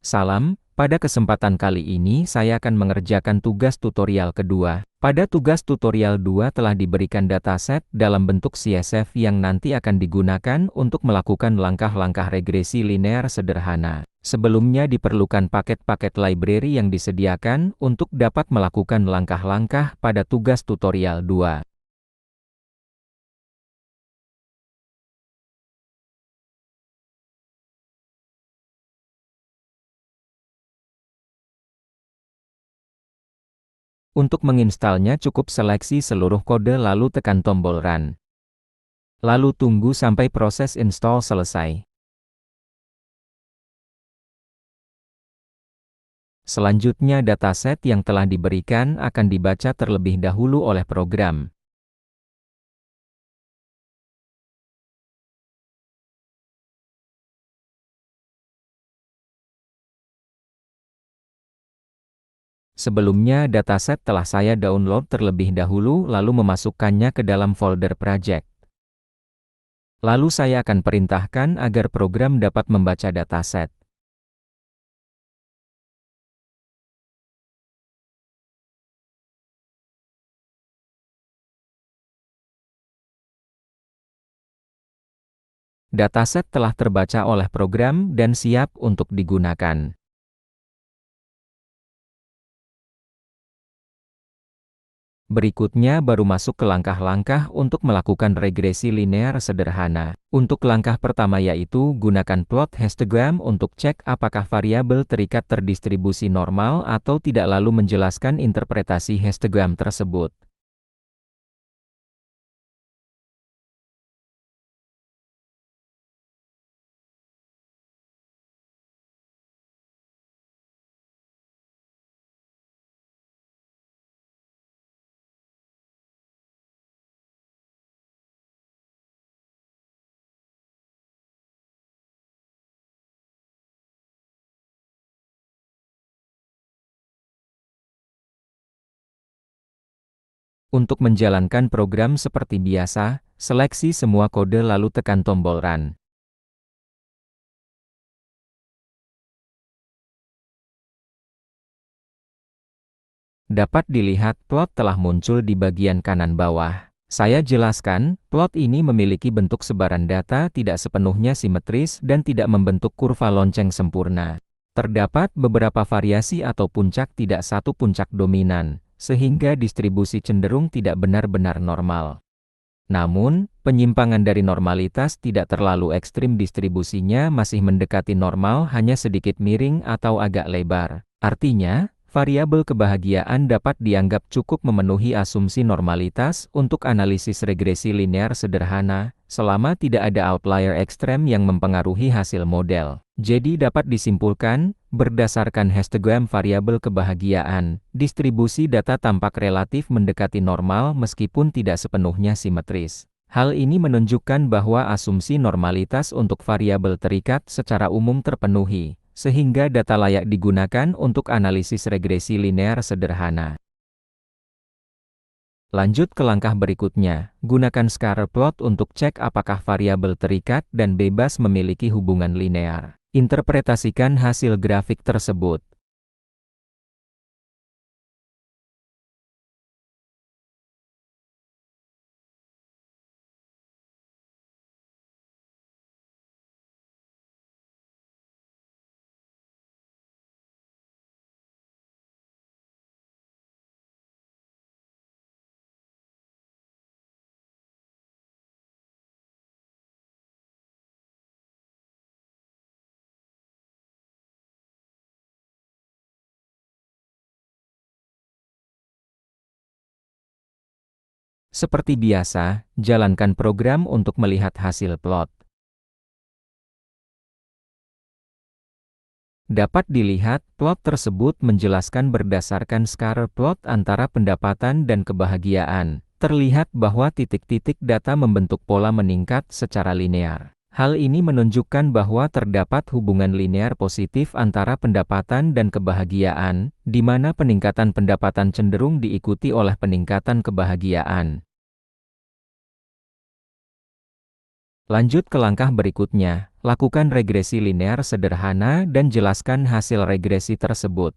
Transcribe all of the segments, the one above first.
Salam, pada kesempatan kali ini saya akan mengerjakan tugas tutorial kedua. Pada tugas tutorial 2 telah diberikan dataset dalam bentuk CSV yang nanti akan digunakan untuk melakukan langkah-langkah regresi linear sederhana. Sebelumnya diperlukan paket-paket library yang disediakan untuk dapat melakukan langkah-langkah pada tugas tutorial 2. Untuk menginstalnya cukup seleksi seluruh kode lalu tekan tombol Run. Lalu tunggu sampai proses install selesai. Selanjutnya dataset yang telah diberikan akan dibaca terlebih dahulu oleh program. Sebelumnya dataset telah saya download terlebih dahulu lalu memasukkannya ke dalam folder project. Lalu saya akan perintahkan agar program dapat membaca dataset. Dataset telah terbaca oleh program dan siap untuk digunakan. Berikutnya baru masuk ke langkah-langkah untuk melakukan regresi linear sederhana. Untuk langkah pertama yaitu gunakan plot histogram untuk cek apakah variabel terikat terdistribusi normal atau tidak lalu menjelaskan interpretasi histogram tersebut. Untuk menjalankan program seperti biasa, seleksi semua kode lalu tekan tombol Run. Dapat dilihat plot telah muncul di bagian kanan bawah. Saya jelaskan, plot ini memiliki bentuk sebaran data tidak sepenuhnya simetris dan tidak membentuk kurva lonceng sempurna. Terdapat beberapa variasi atau puncak tidak satu puncak dominan, sehingga distribusi cenderung tidak benar-benar normal. Namun, penyimpangan dari normalitas tidak terlalu ekstrim, distribusinya masih mendekati normal, hanya sedikit miring atau agak lebar. Artinya, variabel kebahagiaan dapat dianggap cukup memenuhi asumsi normalitas untuk analisis regresi linear sederhana, selama tidak ada outlier ekstrem yang mempengaruhi hasil model. Jadi dapat disimpulkan, berdasarkan histogram variabel kebahagiaan, distribusi data tampak relatif mendekati normal meskipun tidak sepenuhnya simetris. Hal ini menunjukkan bahwa asumsi normalitas untuk variabel terikat secara umum terpenuhi, sehingga data layak digunakan untuk analisis regresi linear sederhana. Lanjut ke langkah berikutnya, gunakan scatter plot untuk cek apakah variabel terikat dan bebas memiliki hubungan linear. Interpretasikan hasil grafik tersebut. Seperti biasa, jalankan program untuk melihat hasil plot. Dapat dilihat, plot tersebut menjelaskan berdasarkan scatter plot antara pendapatan dan kebahagiaan. Terlihat bahwa titik-titik data membentuk pola meningkat secara linear. Hal ini menunjukkan bahwa terdapat hubungan linear positif antara pendapatan dan kebahagiaan, di mana peningkatan pendapatan cenderung diikuti oleh peningkatan kebahagiaan. Lanjut ke langkah berikutnya, lakukan regresi linear sederhana dan jelaskan hasil regresi tersebut.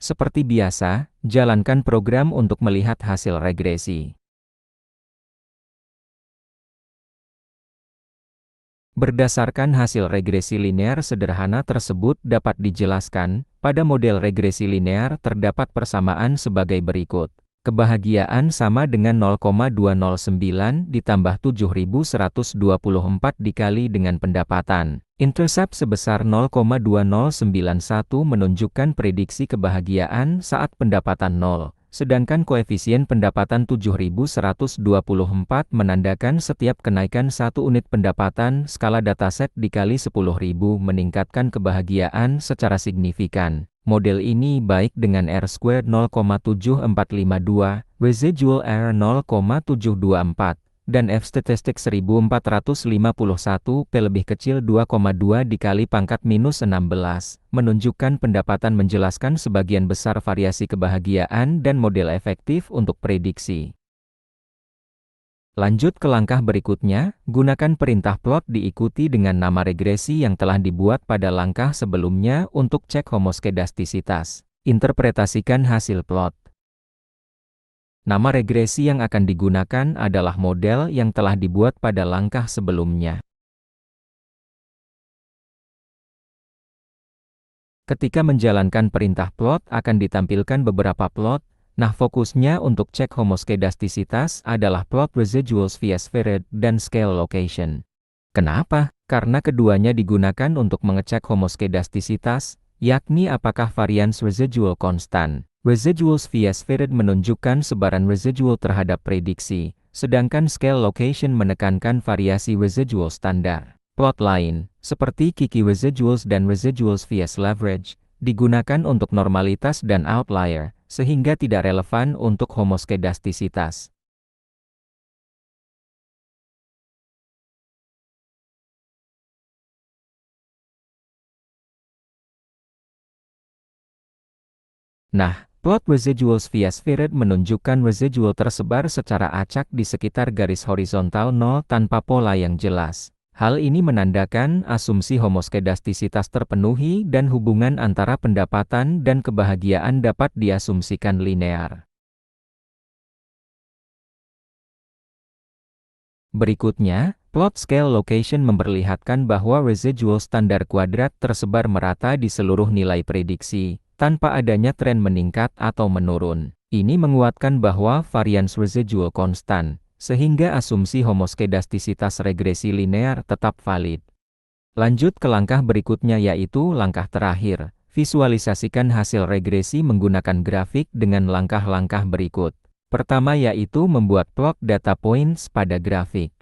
Seperti biasa, jalankan program untuk melihat hasil regresi. Berdasarkan hasil regresi linear sederhana tersebut dapat dijelaskan, pada model regresi linear terdapat persamaan sebagai berikut. Kebahagiaan sama dengan 0,209 ditambah 7.124 dikali dengan pendapatan. Intercept sebesar 0,2091 menunjukkan prediksi kebahagiaan saat pendapatan 0. Sedangkan koefisien pendapatan 7.124 menandakan setiap kenaikan 1 unit pendapatan skala dataset dikali 10.000 meningkatkan kebahagiaan secara signifikan. Model ini baik dengan R-squared 0,7452, residual error 0,724, dan F-statistic 1451 P lebih kecil 2,2 dikali pangkat minus 16, menunjukkan pendapatan menjelaskan sebagian besar variasi kebahagiaan dan model efektif untuk prediksi. Lanjut ke langkah berikutnya, gunakan perintah plot diikuti dengan nama regresi yang telah dibuat pada langkah sebelumnya untuk cek homoskedastisitas. Interpretasikan hasil plot. Nama regresi yang akan digunakan adalah model yang telah dibuat pada langkah sebelumnya. Ketika menjalankan perintah plot akan ditampilkan beberapa plot, nah fokusnya untuk cek homoskedastisitas adalah plot residuals via spheroid dan scale location. Kenapa? Karena keduanya digunakan untuk mengecek homoskedastisitas, yakni apakah varians residual konstan. Residuals via spheroid menunjukkan sebaran residual terhadap prediksi, sedangkan scale location menekankan variasi residual standar. Plot lain, seperti Kiki residuals dan residuals via leverage, digunakan untuk normalitas dan outlier, sehingga tidak relevan untuk homoskedastisitas. Nah, plot residuals via spheroid menunjukkan residual tersebar secara acak di sekitar garis horizontal 0 tanpa pola yang jelas. Hal ini menandakan asumsi homoskedastisitas terpenuhi dan hubungan antara pendapatan dan kebahagiaan dapat diasumsikan linear. Berikutnya, plot scale location memperlihatkan bahwa residual standar kuadrat tersebar merata di seluruh nilai prediksi, tanpa adanya tren meningkat atau menurun. Ini menguatkan bahwa varians residual konstan, sehingga asumsi homoskedastisitas regresi linear tetap valid. Lanjut ke langkah berikutnya yaitu langkah terakhir, visualisasikan hasil regresi menggunakan grafik dengan langkah-langkah berikut. Pertama yaitu membuat plot data points pada grafik.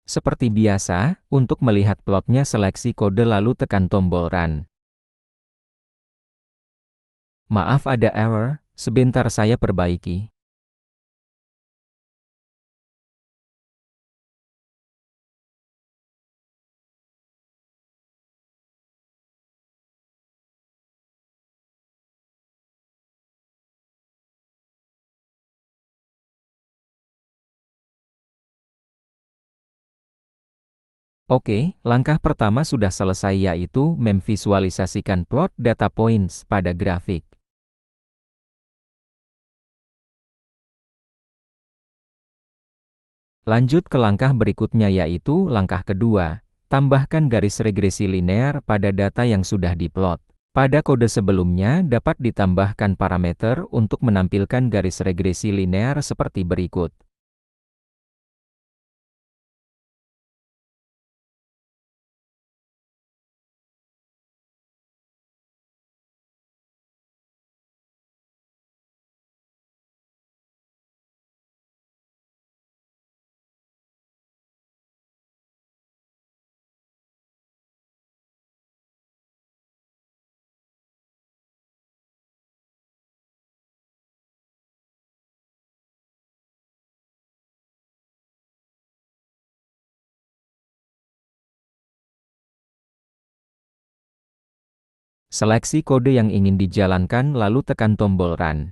Seperti biasa, untuk melihat plotnya seleksi kode lalu tekan tombol Run. Maaf ada error, sebentar saya perbaiki. Oke, langkah pertama sudah selesai yaitu memvisualisasikan plot data points pada grafik. Lanjut ke langkah berikutnya yaitu langkah kedua, tambahkan garis regresi linear pada data yang sudah diplot. Pada kode sebelumnya dapat ditambahkan parameter untuk menampilkan garis regresi linear seperti berikut. Seleksi kode yang ingin dijalankan lalu tekan tombol Run.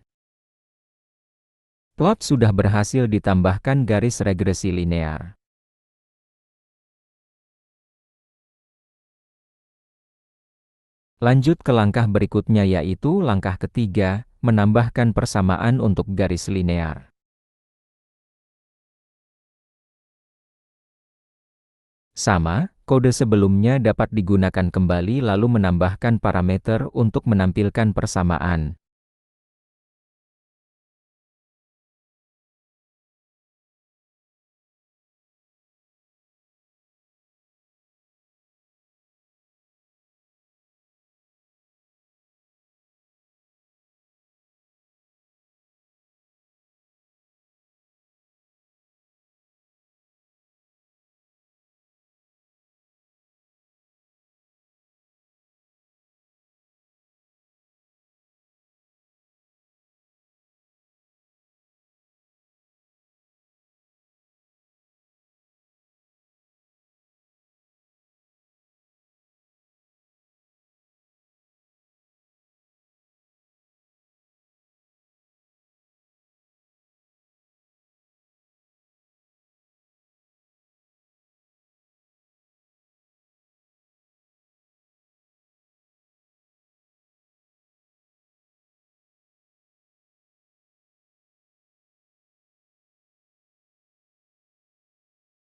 Plot sudah berhasil ditambahkan garis regresi linear. Lanjut ke langkah berikutnya yaitu langkah ketiga, menambahkan persamaan untuk garis linear. Sama, kode sebelumnya dapat digunakan kembali lalu menambahkan parameter untuk menampilkan persamaan.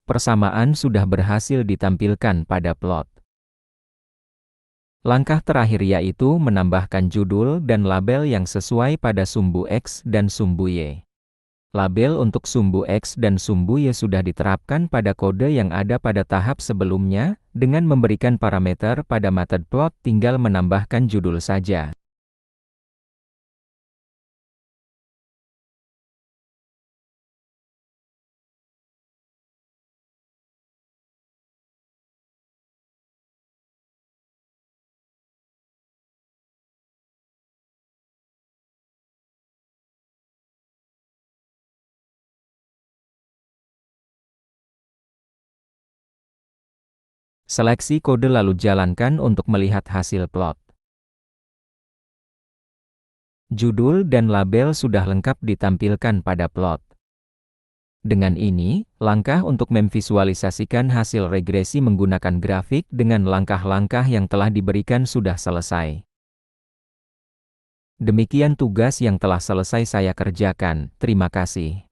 Persamaan sudah berhasil ditampilkan pada plot. Langkah terakhir yaitu menambahkan judul dan label yang sesuai pada sumbu X dan sumbu Y. Label untuk sumbu X dan sumbu Y sudah diterapkan pada kode yang ada pada tahap sebelumnya, dengan memberikan parameter pada method plot tinggal menambahkan judul saja. Seleksi kode lalu jalankan untuk melihat hasil plot. Judul dan label sudah lengkap ditampilkan pada plot. Dengan ini, langkah untuk memvisualisasikan hasil regresi menggunakan grafik dengan langkah-langkah yang telah diberikan sudah selesai. Demikian tugas yang telah selesai saya kerjakan. Terima kasih.